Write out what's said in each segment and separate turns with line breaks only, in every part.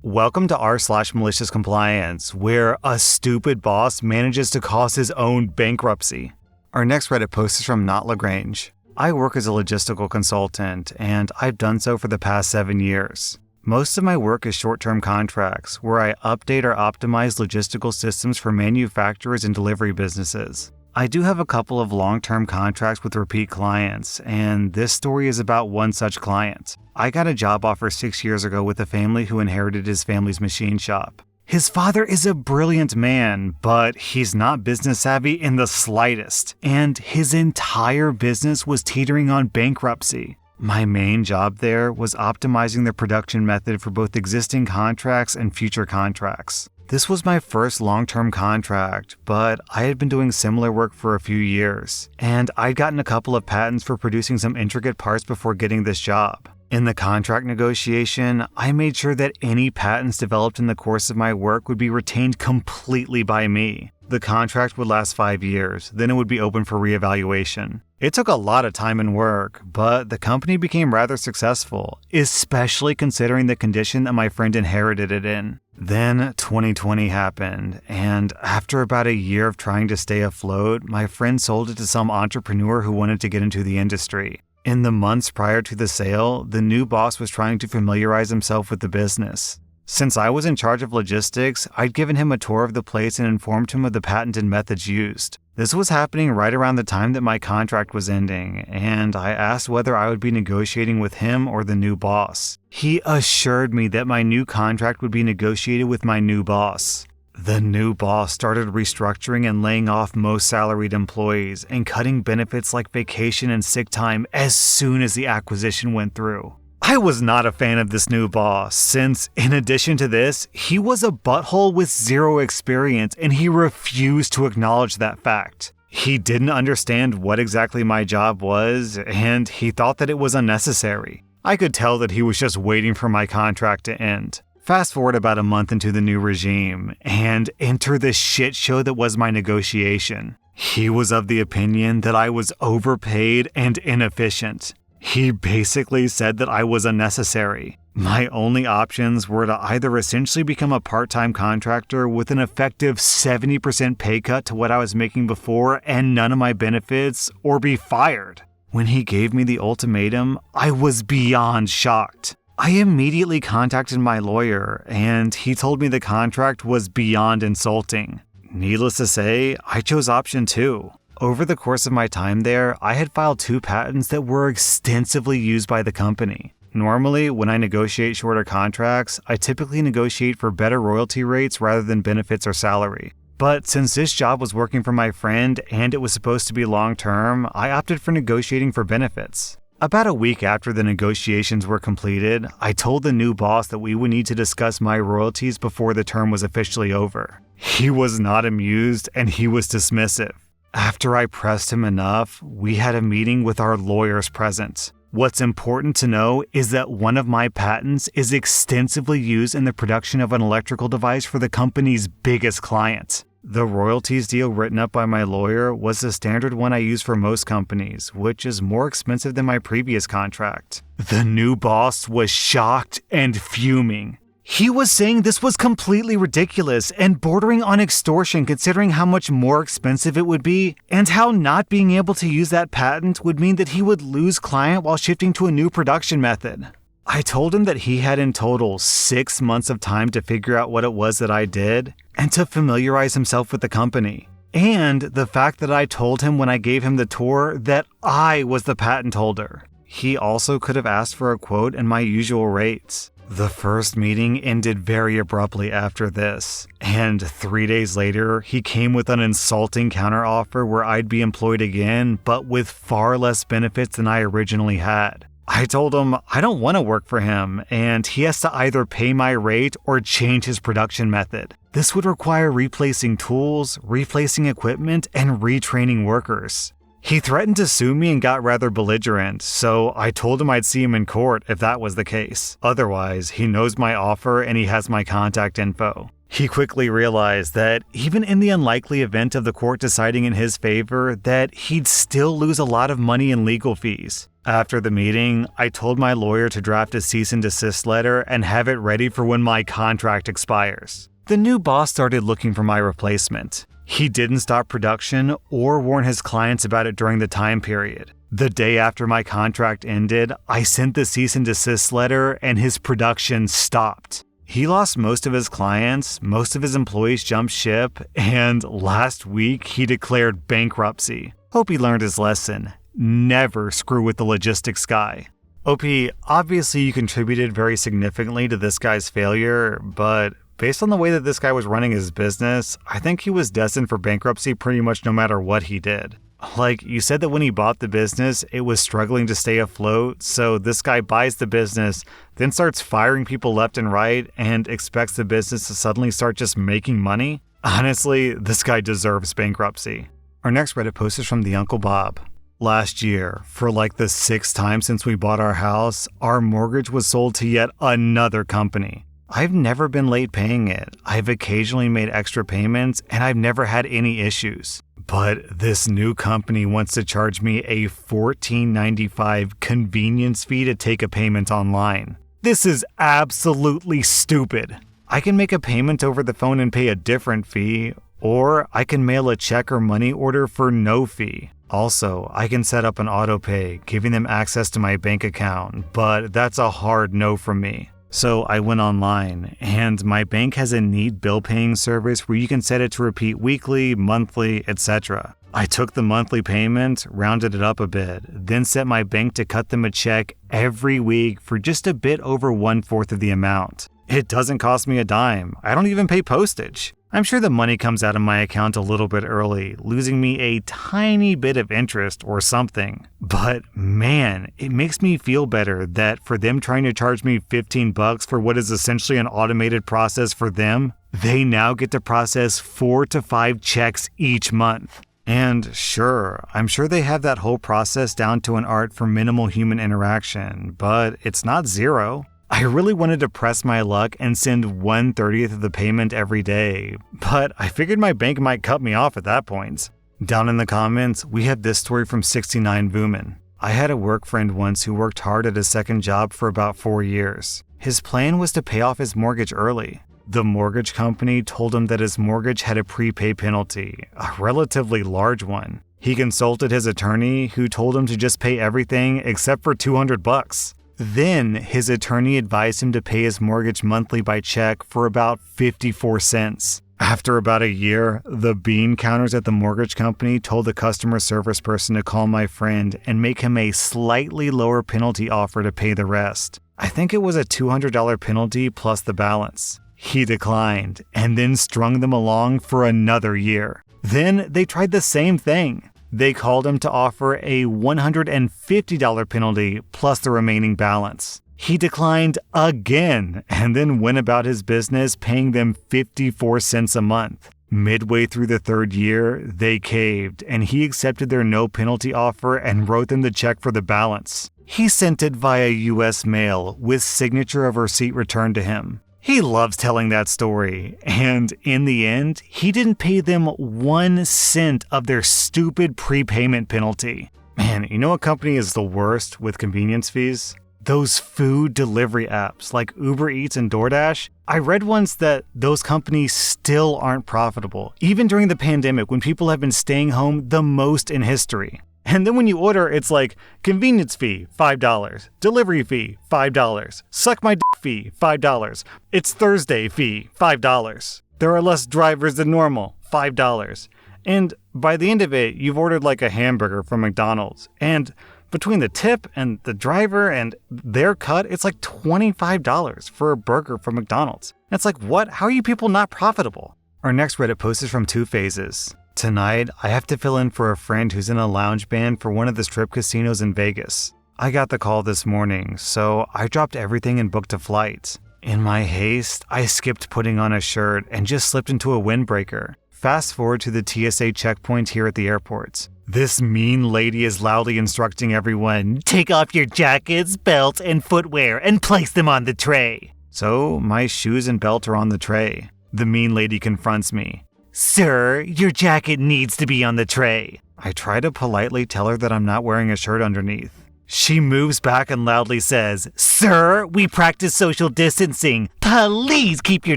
Welcome to r/Maliciouscompliance, where a stupid boss manages to cause his own bankruptcy. Our next Reddit post is from Not Lagrange. I work as a logistical consultant, and I've done so for the past 7 years. Most of my work is short-term contracts, where I update or optimize logistical systems for manufacturers and delivery businesses. I do have a couple of long-term contracts with repeat clients, and this story is about one such client. I got a job offer 6 years ago with a family who inherited his family's machine shop. His father is a brilliant man, but he's not business savvy in the slightest, and his entire business was teetering on bankruptcy. My main job there was optimizing the production method for both existing contracts and future contracts. This was my first long-term contract, but I had been doing similar work for a few years, and I'd gotten a couple of patents for producing some intricate parts before getting this job. In the contract negotiation, I made sure that any patents developed in the course of my work would be retained completely by me. The contract would last 5 years, then it would be open for reevaluation. It took a lot of time and work, but the company became rather successful, especially considering the condition that my friend inherited it in. Then 2020 happened, and after about a year of trying to stay afloat, my friend sold it to some entrepreneur who wanted to get into the industry. In the months prior to the sale, the new boss was trying to familiarize himself with the business. Since I was in charge of logistics, I'd given him a tour of the place and informed him of the patented methods used. This was happening right around the time that my contract was ending, and I asked whether I would be negotiating with him or the new boss. He assured me that my new contract would be negotiated with my new boss. The new boss started restructuring and laying off most salaried employees and cutting benefits like vacation and sick time as soon as the acquisition went through. I was not a fan of this new boss, since, in addition to this, he was a butthole with zero experience and he refused to acknowledge that fact. He didn't understand what exactly my job was, and he thought that it was unnecessary. I could tell that he was just waiting for my contract to end. Fast forward about a month into the new regime, and enter the shit show that was my negotiation. He was of the opinion that I was overpaid and inefficient. He basically said that I was unnecessary. My only options were to either essentially become a part-time contractor with an effective 70% pay cut to what I was making before and none of my benefits, or be fired. When he gave me the ultimatum, I was beyond shocked. I immediately contacted my lawyer, and he told me the contract was beyond insulting. Needless to say, I chose option 2. Over the course of my time there, I had filed 2 patents that were extensively used by the company. Normally, when I negotiate shorter contracts, I typically negotiate for better royalty rates rather than benefits or salary. But since this job was working for my friend and it was supposed to be long-term, I opted for negotiating for benefits. About a week after the negotiations were completed, I told the new boss that we would need to discuss my royalties before the term was officially over. He was not amused and he was dismissive. After I pressed him enough, we had a meeting with our lawyers present. What's important to know is that one of my patents is extensively used in the production of an electrical device for the company's biggest client. The royalties deal written up by my lawyer was the standard one I use for most companies, which is more expensive than my previous contract. The new boss was shocked and fuming. He was saying this was completely ridiculous and bordering on extortion considering how much more expensive it would be, and how not being able to use that patent would mean that he would lose client while shifting to a new production method. I told him that he had in total 6 months of time to figure out what it was that I did and to familiarize himself with the company. And the fact that I told him when I gave him the tour that I was the patent holder. He also could have asked for a quote and my usual rates. The first meeting ended very abruptly after this, and 3 days later, he came with an insulting counteroffer where I'd be employed again, but with far less benefits than I originally had. I told him I don't want to work for him, and he has to either pay my rate or change his production method. This would require replacing tools, replacing equipment, and retraining workers. He threatened to sue me and got rather belligerent, so I told him I'd see him in court if that was the case. Otherwise, he knows my offer and he has my contact info. He quickly realized that even in the unlikely event of the court deciding in his favor, that he'd still lose a lot of money in legal fees. After the meeting, I told my lawyer to draft a cease and desist letter and have it ready for when my contract expires. The new boss started looking for my replacement. He didn't stop production or warn his clients about it during the time period. The day after my contract ended, I sent the cease and desist letter and his production stopped. He lost most of his clients, most of his employees jumped ship, and last week he declared bankruptcy. Hope he learned his lesson. Never screw with the logistics guy. OP, obviously you contributed very significantly to this guy's failure, but based on the way that this guy was running his business, I think he was destined for bankruptcy pretty much no matter what he did. Like, you said that when he bought the business, it was struggling to stay afloat, so this guy buys the business, then starts firing people left and right, and expects the business to suddenly start just making money? Honestly, this guy deserves bankruptcy. Our next Reddit post is from the Uncle Bob. Last year, for like the 6th time since we bought our house, our mortgage was sold to yet another company. I've never been late paying it. I've occasionally made extra payments, and I've never had any issues. But this new company wants to charge me a $14.95 convenience fee to take a payment online. This is absolutely stupid. I can make a payment over the phone and pay a different fee, or I can mail a check or money order for no fee. Also, I can set up an auto pay, giving them access to my bank account, but that's a hard no from me. So I went online, and my bank has a neat bill paying service where you can set it to repeat weekly, monthly, etc. I took the monthly payment, rounded it up a bit, then set my bank to cut them a check every week for just a bit over 1/4 of the amount. It doesn't cost me a dime. I don't even pay postage. I'm sure the money comes out of my account a little bit early, losing me a tiny bit of interest or something. But man, it makes me feel better that for them trying to charge me $15 for what is essentially an automated process for them, they now get to process 4 to 5 checks each month. And sure, I'm sure they have that whole process down to an art for minimal human interaction, but it's not zero. I really wanted to press my luck and send 1/30th of the payment every day, but I figured my bank might cut me off at that point. Down in the comments, we have this story from 69 Vuman. I had a work friend once who worked hard at his second job for about 4 years. His plan was to pay off his mortgage early. The mortgage company told him that his mortgage had a prepay penalty, a relatively large one. He consulted his attorney, who told him to just pay everything except for $200. Then his attorney advised him to pay his mortgage monthly by check for about 54 cents. After about a year, the bean counters at the mortgage company told the customer service person to call my friend and make him a slightly lower penalty offer to pay the rest. I think it was a $200 penalty plus the balance. He declined and then strung them along for another year. Then they tried the same thing. They called him to offer a $150 penalty plus the remaining balance. He declined again and then went about his business paying them 54 cents a month. Midway through the 3rd year, they caved and he accepted their no penalty offer and wrote them the check for the balance. He sent it via US mail with signature of receipt returned to him. He loves telling that story, and in the end, he didn't pay them 1 cent of their stupid prepayment penalty. Man, you know what company is the worst with convenience fees? Those food delivery apps like Uber Eats and DoorDash. I read once that those companies still aren't profitable, even during the pandemic when people have been staying home the most in history. And then when you order, it's like, convenience fee, $5. Delivery fee, $5. Suck my dick fee, $5. It's Thursday fee, $5. There are less drivers than normal, $5. And by the end of it, you've ordered like a hamburger from McDonald's. And between the tip and the driver and their cut, it's like $25 for a burger from McDonald's. And it's like, what? How are you people not profitable? Our next Reddit post is from 2 Phases. Tonight, I have to fill in for a friend who's in a lounge band for one of the strip casinos in Vegas. I got the call this morning, so I dropped everything and booked a flight. In my haste, I skipped putting on a shirt and just slipped into a windbreaker. Fast forward to the TSA checkpoint here at the airport. This mean lady is loudly instructing everyone, "Take off your jackets, belts, and footwear and place them on the tray." So my shoes and belt are on the tray. The mean lady confronts me. "Sir, your jacket needs to be on the tray." I try to politely tell her that I'm not wearing a shirt underneath. She moves back and loudly says, "Sir, we practice social distancing. Please keep your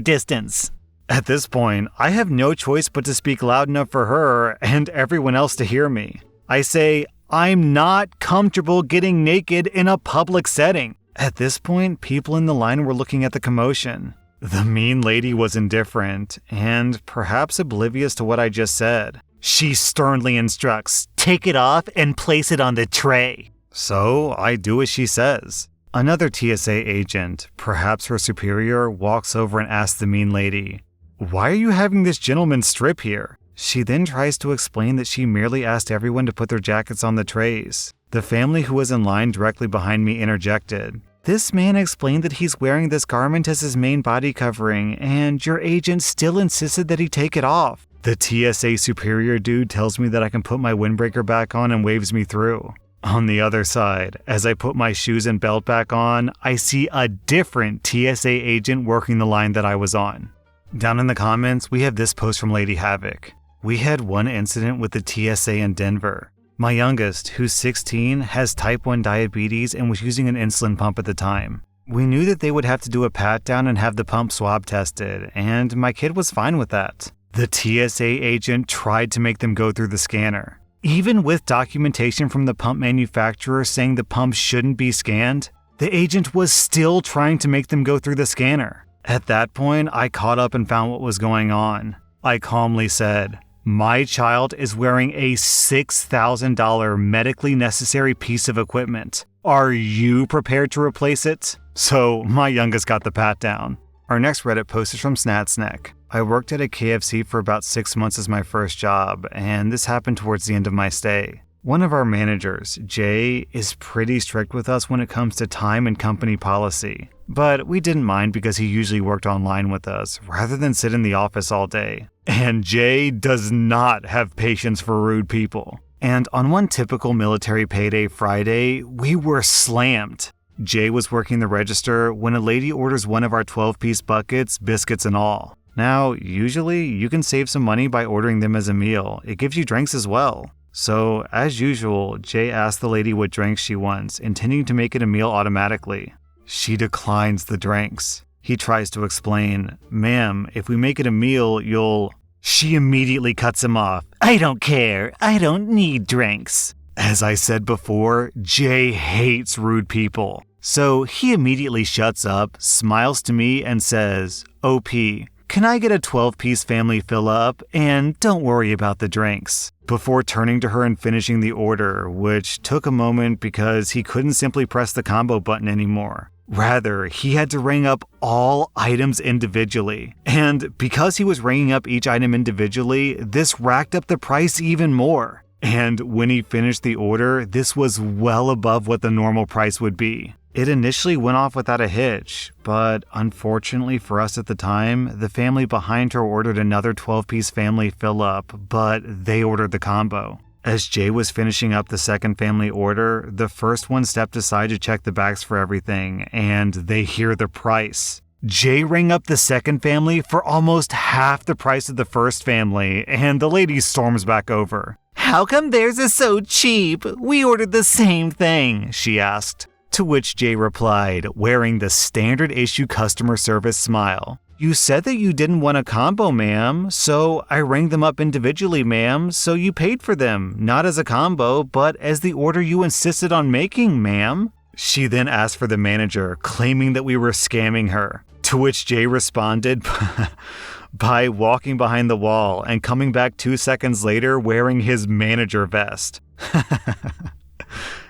distance." At this point, I have no choice but to speak loud enough for her and everyone else to hear me. I say, "I'm not comfortable getting naked in a public setting." At this point, people in the line were looking at the commotion. The mean lady was indifferent and perhaps oblivious to what I just said. She sternly instructs, "Take it off and place it on the tray." So I do as she says. Another TSA agent, perhaps her superior, walks over and asks the mean lady, "Why are you having this gentleman strip here?" She then tries to explain that she merely asked everyone to put their jackets on the trays. The family who was in line directly behind me interjected. "This man explained that he's wearing this garment as his main body covering, and your agent still insisted that he take it off." The TSA superior dude tells me that I can put my windbreaker back on and waves me through. On the other side, as I put my shoes and belt back on, I see a different TSA agent working the line that I was on. Down in the comments, we have this post from Lady Havoc. "We had one incident with the TSA in Denver. My youngest, who's 16, has type 1 diabetes and was using an insulin pump at the time. We knew that they would have to do a pat down and have the pump swab tested, and my kid was fine with that. The TSA agent tried to make them go through the scanner. Even with documentation from the pump manufacturer saying the pump shouldn't be scanned, the agent was still trying to make them go through the scanner. At that point, I caught up and found what was going on. I calmly said, "My child is wearing a $6,000 medically necessary piece of equipment. Are you prepared to replace it?" So my youngest got the pat down. Our next Reddit post is from Snatsneck. "I worked at a KFC for about 6 months as my first job, and this happened towards the end of my stay. One of our managers, Jay, is pretty strict with us when it comes to time and company policy. But we didn't mind because he usually worked online with us, rather than sit in the office all day. And Jay does not have patience for rude people. And on one typical military payday Friday, we were slammed. Jay was working the register when a lady orders one of our 12-piece buckets, biscuits and all. Now, usually, you can save some money by ordering them as a meal. It gives you drinks as well. So, as usual, Jay asks the lady what drinks she wants, intending to make it a meal automatically. She declines the drinks. He tries to explain, "Ma'am, if we make it a meal, you'll..." She immediately cuts him off. "I don't care. I don't need drinks." As I said before, Jay hates rude people. So he immediately shuts up, smiles to me, and says, "OP, can I get a 12-piece family fill-up? And don't worry about the drinks." Before turning to her and finishing the order, which took a moment because he couldn't simply press the combo button anymore. Rather, he had to ring up all items individually. And because he was ringing up each item individually, this racked up the price even more. And when he finished the order, this was well above what the normal price would be. It initially went off without a hitch, but unfortunately for us at the time, the family behind her ordered another 12-piece family fill-up, but they ordered the combo. As Jay was finishing up the second family order, the first one stepped aside to check the bags for everything, and they hear the price. Jay rang up the second family for almost half the price of the first family, and the lady storms back over. "How come theirs is so cheap? We ordered the same thing," she asked. To which Jay replied, wearing the standard issue customer service smile. "You said that you didn't want a combo, ma'am, so I rang them up individually, ma'am, so you paid for them, not as a combo, but as the order you insisted on making, ma'am." She then asked for the manager, claiming that we were scamming her. To which Jay responded by walking behind the wall and coming back 2 seconds later wearing his manager vest.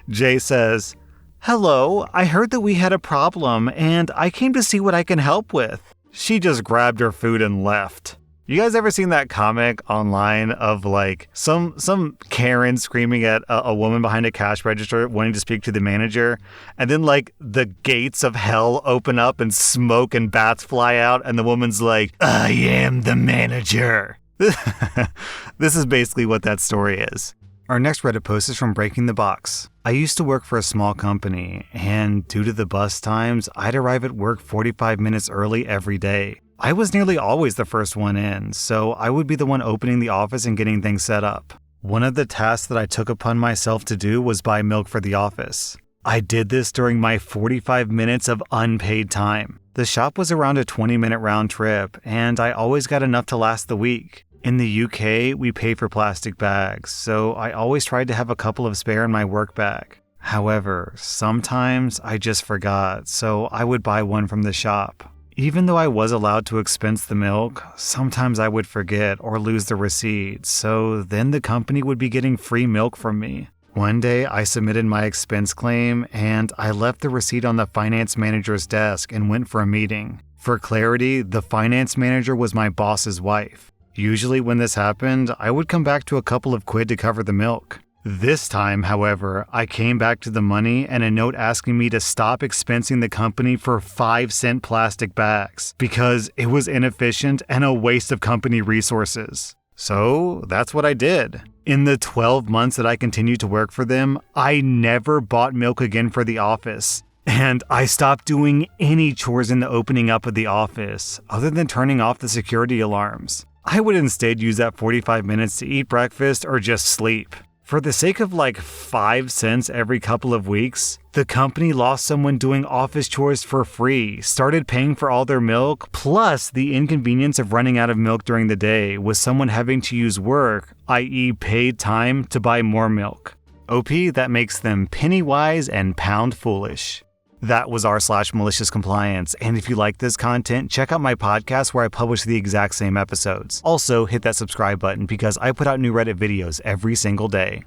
Jay says, "Hello, I heard that we had a problem and I came to see what I can help with." She just grabbed her food and left. You guys ever seen that comic online of like some Karen screaming at a woman behind a cash register wanting to speak to the manager, and then like the gates of hell open up and smoke and bats fly out and the woman's like, "I am the manager." This is basically what that story is. Our next Reddit post is from Breaking the Box. "I used to work for a small company, and due to the bus times, I'd arrive at work 45 minutes early every day. I was nearly always the first one in, so I would be the one opening the office and getting things set up. One of the tasks that I took upon myself to do was buy milk for the office. I did this during my 45 minutes of unpaid time. The shop was around a 20-minute round trip, and I always got enough to last the week. In the UK, we pay for plastic bags, so I always tried to have a couple of spare in my work bag. However, sometimes I just forgot, so I would buy one from the shop. Even though I was allowed to expense the milk, sometimes I would forget or lose the receipt, so then the company would be getting free milk from me. One day, I submitted my expense claim, and I left the receipt on the finance manager's desk and went for a meeting. For clarity, the finance manager was my boss's wife. Usually when this happened, I would come back to a couple of quid to cover the milk. This time, however, I came back to the money and a note asking me to stop expensing the company for 5-cent plastic bags because it was inefficient and a waste of company resources. So that's what I did. In the 12 months that I continued to work for them, I never bought milk again for the office. And I stopped doing any chores in the opening up of the office, other than turning off the security alarms. I would instead use that 45 minutes to eat breakfast or just sleep. For the sake of like 5 cents every couple of weeks, the company lost someone doing office chores for free, started paying for all their milk, plus the inconvenience of running out of milk during the day with someone having to use work, i.e. paid time, to buy more milk. OP, that makes them penny wise and pound foolish. That was rSlash Compliance, and if you like this content, check out my podcast where I publish the exact same episodes. Also, hit that subscribe button because I put out new Reddit videos every single day.